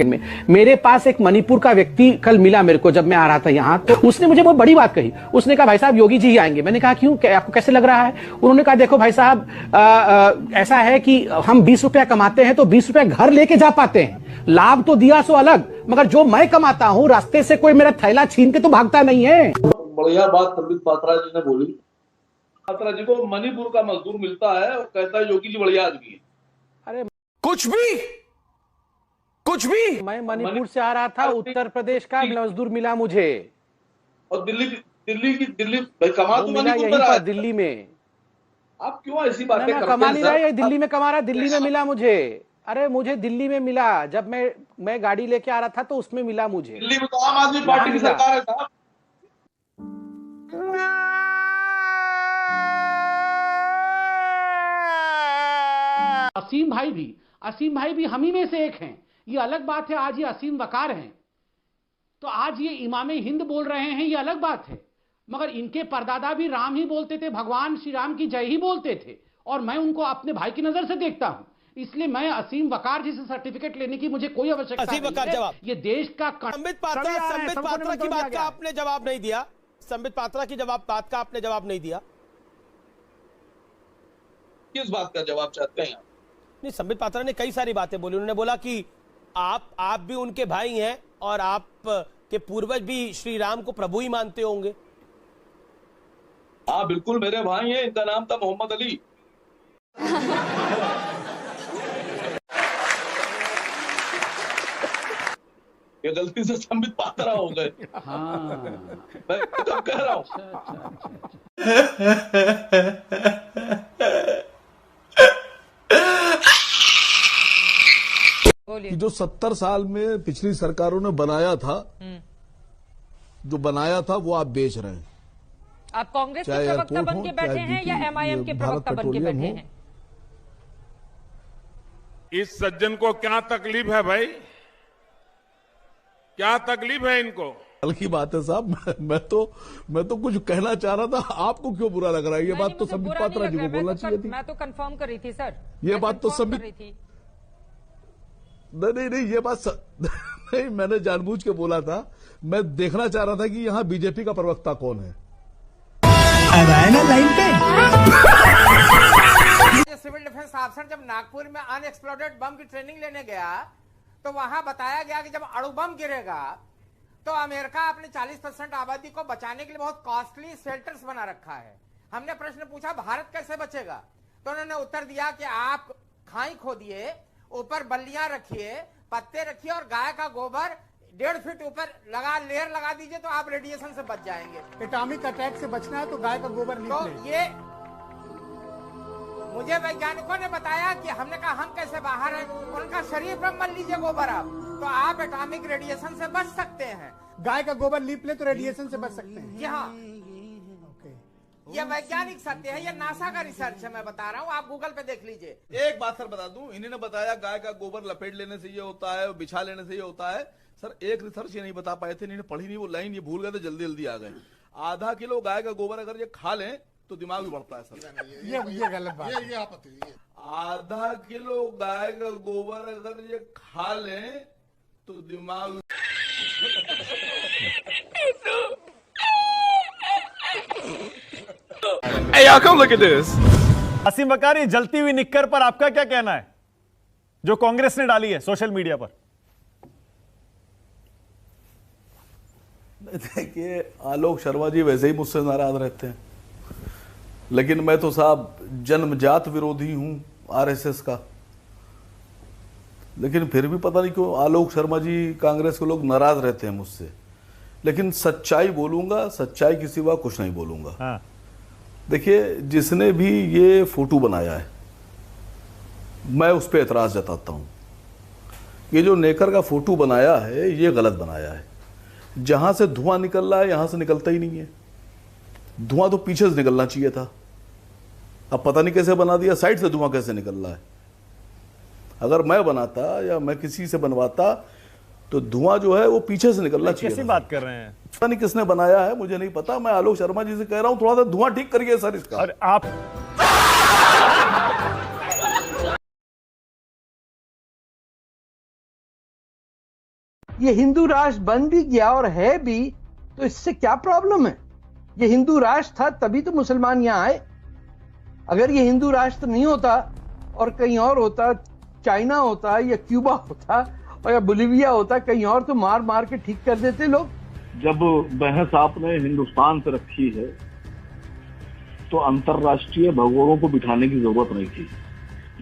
में मेरे पास एक मणिपुर का व्यक्ति कल मिला मेरे को, जब मैं आ रहा था यहाँ, तो उसने मुझे बहुत बड़ी बात कही। उसने कहा भाई साहब योगी जी ही आएंगे। मैंने कहा क्यों, आपको कैसे लग रहा है? उन्होंने कहा देखो भाई साहब ऐसा है कि हम 20 रुपया कमाते हैं तो 20 रुपया घर लेके जा पाते हैं, लाभ तो दिया सो अलग, मगर जो मैं कमाता हूँ रास्ते से कोई मेरा थैला छीन के तो भागता नहीं है। बढ़िया बात संबित पात्रा जी ने बोली। पात्रा जी को मणिपुर का मजदूर मिलता है और कहता है योगी जी बढ़िया आदमी है। अरे कुछ भी मैं मणिपुर से आ रहा था, उत्तर प्रदेश का मजदूर मिला मुझे, और दिल्ली भाई कमा तो मिला मणिपुर यहीं में रहा पर है। दिल्ली में। आप क्यों ऐसी बातें करते हैं? कमा नहीं रहा है, दिल्ली में कमा रहा, दिल्ली में मिला मुझे। अरे मुझे दिल्ली में मिला, जब मैं गाड़ी लेके आ रहा था तो उसमें मिला मुझे। दिल्ली में तो आम आदमी पार्टी की सरकार है साहब। असीम भाई भी हम ही में से एक हैं। ये अलग बात है आज ये असीम वकार हैं, तो आज ये इमामे हिंद बोल रहे हैं, ये अलग बात है। मगर इनके परदादा भी राम ही बोलते थे, भगवान श्री राम की जय ही बोलते थे, और मैं उनको अपने भाई की नजर से देखता हूं। इसलिए मैं असीम वकार जी से सर्टिफिकेट लेने की मुझे कोई आवश्यकता नहीं है। ये देश का संबित पात्रा की बात का आपने जवाब नहीं दिया। संबित पात्रा की बात का आपने जवाब नहीं दिया। किस बात का जवाब चाहते हैं? नहीं, संबित पात्रा ने कई सारी बातें बोली। उन्होंने बोला कि आप भी उनके भाई हैं और आप के पूर्वज भी श्री राम को प्रभु ही मानते होंगे। हाँ बिल्कुल मेरे भाई हैं, इनका नाम था मोहम्मद अली। ये गलती से संबित पात्रा हो गए। हाँ। मैं कब कह रहा हूँ। कि जो 70 साल में पिछली सरकारों ने बनाया था, जो बनाया था वो आप बेच रहे हैं। आप कांग्रेस के प्रवक्ता बन के बैठे हैं या एमआईएम के प्रवक्ता बन के बैठे हैं? इस सज्जन को क्या तकलीफ है भाई? क्या तकलीफ है इनको? कल की बात है साहब, मैं तो कुछ कहना चाह रहा था, आपको क्यों बुरा लग रहा है? ये बात तो संबित पात्रा जी को बोलना चाहिए थी। मैं तो कंफर्म कर रही थी सर, ये बात तो संबित नहीं, ये बात नहीं, मैंने जानबूझ के बोला था। मैं देखना चाह रहा था कि यहाँ बीजेपी का प्रवक्ता कौन है। अब आए ना लाइन पे। सिविल डिफेंस ऑफिसर जब नागपुर में अनएक्सप्लोडेड बम की ट्रेनिंग लेने गया तो वहां बताया गया कि जब अणु बम गिरेगा तो अमेरिका अपने 40% आबादी को बचाने के लिए बहुत कॉस्टली शेल्टर्स बना रखा है। हमने प्रश्न पूछा भारत कैसे बचेगा, तो उन्होंने उत्तर दिया कि आप खाई खोदिए, ऊपर बल्लियां रखिए, पत्ते रखिए और गाय का गोबर 1.5 फीट ऊपर लेयर लगा दीजिए तो आप रेडिएशन से बच जाएंगे। एटॉमिक अटैक से बचना है तो गाय का गोबर तो ये मुझे वैज्ञानिकों ने बताया कि हमने कहा हम कैसे बाहर हैं, उनका शरीर पर मल लीजिए गोबर आप, तो आप एटॉमिक रेडिएशन से बच सकते हैं। गाय का गोबर लीप ले तो रेडिएशन से बच सकते हैं। जी हाँ, ये वैज्ञानिक सत्य है, ये नासा का रिसर्च है, मैं बता रहा हूँ, आप गूगल पे देख लीजिए। एक बात सर बता दूं, इन्होंने बताया गाय का गोबर लपेट लेने से ये होता है, बिछा लेने से ये होता है। सर एक रिसर्च ये नहीं बता पाए थे, इन्होंने पढ़ी नहीं वो लाइन, ये भूल गए तो जल्दी आ गए। आधा किलो गाय का गोबर अगर ये खा लें तो दिमाग भी बढ़ता है सर। ये गलत बात है। ये आपत्ति। आधा किलो गाय का गोबर अगर ये खा लें तो दिमाग Hey, y'all come look at this. असीम वकार, ये जलती हुई निक्कर पर आपका क्या कहना है जो कांग्रेस ने डाली है सोशल मीडिया पर? देखिए आलोक शर्मा जी वैसे ही मुझसे नाराज रहते हैं, लेकिन मैं तो साहब जन्मजात विरोधी हूं आरएसएस का। लेकिन फिर भी पता नहीं क्यों आलोक शर्मा जी कांग्रेस के लोग नाराज रहते हैं मुझसे। लेकिन सच्चाई बोलूंगा, सच्चाई के सिवा कुछ नहीं बोलूंगा। हाँ। देखिए जिसने भी ये फोटो बनाया है मैं उस पर एतराज जताता हूं। ये जो नेकर का फोटो बनाया है ये गलत बनाया है। जहां से धुआं निकल रहा है यहां से निकलता ही नहीं है, धुआं तो पीछे से निकलना चाहिए था। अब पता नहीं कैसे बना दिया, साइड से धुआं कैसे निकल रहा है। अगर मैं बनाता या मैं किसी से बनवाता तो धुआं जो है वो पीछे से निकलना चाहिए। कैसी बात कर रहे हैं? पता नहीं किसने बनाया है, मुझे नहीं पता। मैं आलोक शर्मा जी से कह रहा हूं थोड़ा सा धुआं ठीक करिए सर इसका। और आप ये हिंदू राष्ट्र बन भी गया और है भी, तो इससे क्या प्रॉब्लम है? ये हिंदू राष्ट्र था तभी तो मुसलमान यहां आए। अगर ये हिंदू राष्ट्र नहीं होता और कहीं और होता, चाइना होता या क्यूबा होता और या बोलिविया होता, कहीं और, तो मार मार के ठीक कर देते लोग। जब बहस आपने हिंदुस्तान से रखी है तो अंतर्राष्ट्रीय भगोड़ों को बिठाने की जरूरत नहीं थी।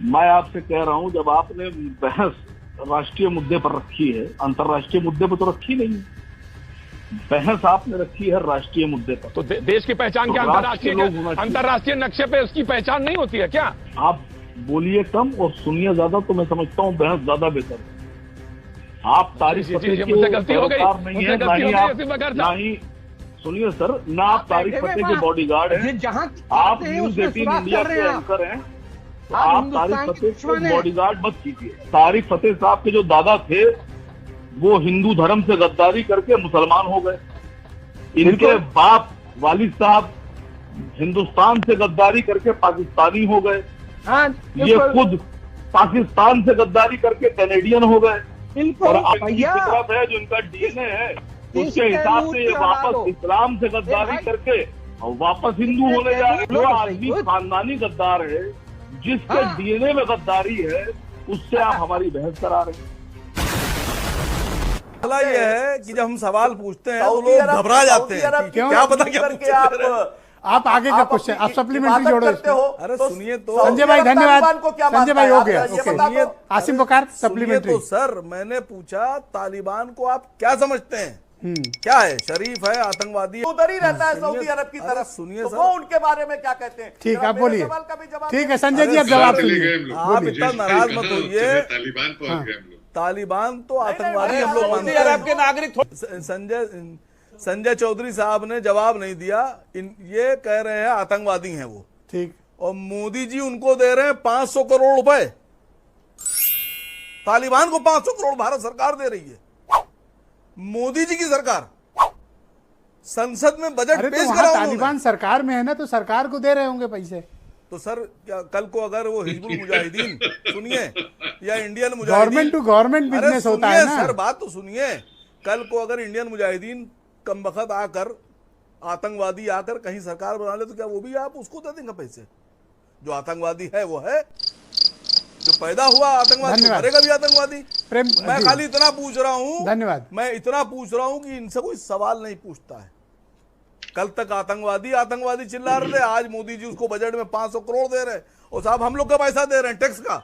मैं आपसे कह रहा हूं, जब आपने बहस राष्ट्रीय मुद्दे पर रखी है, अंतर्राष्ट्रीय मुद्दे पर तो रखी नहीं। बहस आपने रखी है राष्ट्रीय मुद्दे पर। तो देश की पहचान क्या अंतर्राष्ट्रीय नक्शे पे उसकी पहचान नहीं होती है क्या? आप बोलिए कम और सुनिए ज्यादा, तो मैं समझता हूँ बहस ज्यादा बेहतर है। आप तारीफ फतेह के बॉडीगार्ड नहीं है, ना ही सुनिए सर, ना आप तारीफ फतेह के बॉडीगार्ड हैं, आप न्यूज 18 इंडिया के एंकर हैं। आप तारिक फतेह के बॉडीगार्ड मत कीजिए। तारिक फतेह साहब के जो दादा थे वो हिंदू धर्म से गद्दारी करके मुसलमान हो गए। इनके बाप वालिद साहब हिंदुस्तान से गद्दारी करके पाकिस्तानी हो गए। ये खुद पाकिस्तान से गद्दारी करके कैनेडियन हो गए। और आपकी फितरत है, जो इनका डीएनए है, उसके हिसाब से ये वापस इस्लाम से गद्दारी करके और वापस हिंदू होने जा रहे। जो आदमी खानदानी गद्दार है, जिसके डीएनए में गद्दारी है, उससे आप हमारी बहस करा रहे हैं। मसला ये है कि जब हम सवाल पूछते हैं तो लोग घबरा जाते हैं। क्या पता क्या आप आगे का क्वेश्चन, आप सप्लीमेंट्री जोड़ो इसमें। अरे सुनिए तो संजय भाई, धन्यवाद। संजय भाई हो गया। सुनिए आसिम बकार, सप्लीमेंट्री। तो सर मैंने पूछा तालिबान को आप क्या समझते हैं? क्या है? शरीफ है, आतंकवादी, उधर ही रहता है सऊदी अरब की तरफ। सुनिए तो सर, वो उनके बारे में क्या कहते हैं? ठीक, आप बोलिए। ठीक है संजय जी, आप जवाब दीजिए। आप इतना नाराज मत होइए। तालिबान तो आतंकवादी हम लोग मानते हैं। अरब के नागरिक संजय चौधरी साहब ने जवाब नहीं दिया। ये कह रहे हैं आतंकवादी हैं वो, ठीक, और मोदी जी उनको दे रहे हैं 500 करोड़ रुपए। तालिबान को 500 करोड़ भारत सरकार दे रही है, मोदी जी की सरकार। संसद में बजट पेश करा। तालिबान सरकार में है ना, तो सरकार को दे रहे होंगे पैसे। तो सर क्या कल को अगर वो हिजबुल मुजाहिदीन सुनिए या Indian Mujahideen, government to government business होता है ना सर, बात तो सुनिए। कल को अगर इंडियन मुजाहिदीन कमबख्त आकर, आतंकवादी आकर कहीं सरकार बना ले, तो क्या वो भी आप उसको दे देंगे पैसे? जो आतंकवादी है वो है, जो पैदा हुआ आतंकवादी मरेगा भी आतंकवादी। मैं खाली इतना पूछ रहा हूँ, धन्यवाद, मैं इतना पूछ रहा हूँ कि इनसे कोई सवाल नहीं पूछता है। कल तक आतंकवादी आतंकवादी चिल्ला रहे थे, आज मोदी जी उसको बजट में 500 करोड़ दे रहे हैं। और साहब हम लोग का पैसा दे रहे हैं, टैक्स का।